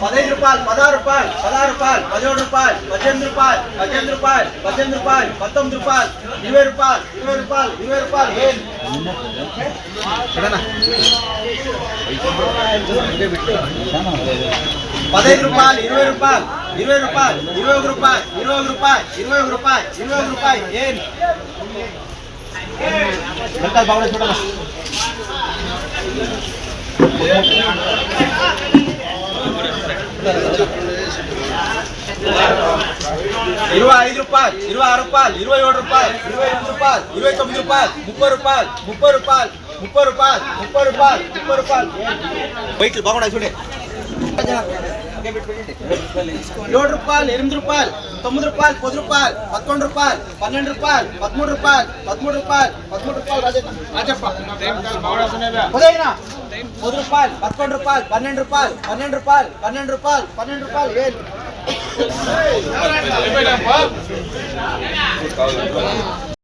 15 రూపాయలు, 16 రూపాయలు, 16 రూపాయలు, 17 రూపాయలు, 18 రూపాయలు, 18 రూపాయలు, 18 రూపాయలు, 19 రూపాయలు, 20 రూపాయలు, 20 రూపాయలు, 20 రూపాయలు. ఏం 15 రూపాయలు, 20 రూపాయలు, 20 రూపాయలు, 21 రూపాయలు, 21 రూపాయలు, 21 రూపాయలు, 21 రూపాయలు. ఏం బాగుంది చూడమ్మా. 25 రూపాయలు, 26 రూపాయలు, 27 రూపాయలు, 28 రూపాయలు, 29 రూపాయలు, 30 రూపాయలు, 30 రూపాయలు, 30 రూపాయలు, 30 రూపాయలు, 30 రూపాయలు. వెయిట్లు బాగున్నాయి చూడే. 7 రూపాయలు, 8 రూపాయలు, 9 రూపాయలు, 10 రూపాయలు, 11 రూపాయలు, 12 రూపాయలు, 13 రూపాయలు, 13 రూపాయలు, 13 రూపాయలు. రాజప్ప 10 రూపాయలు, 11 రూపాయలు, 12 రూపాయలు, 12 రూపాయలు, 12 రూపాయలు, 12 రూపాయలు. ఏం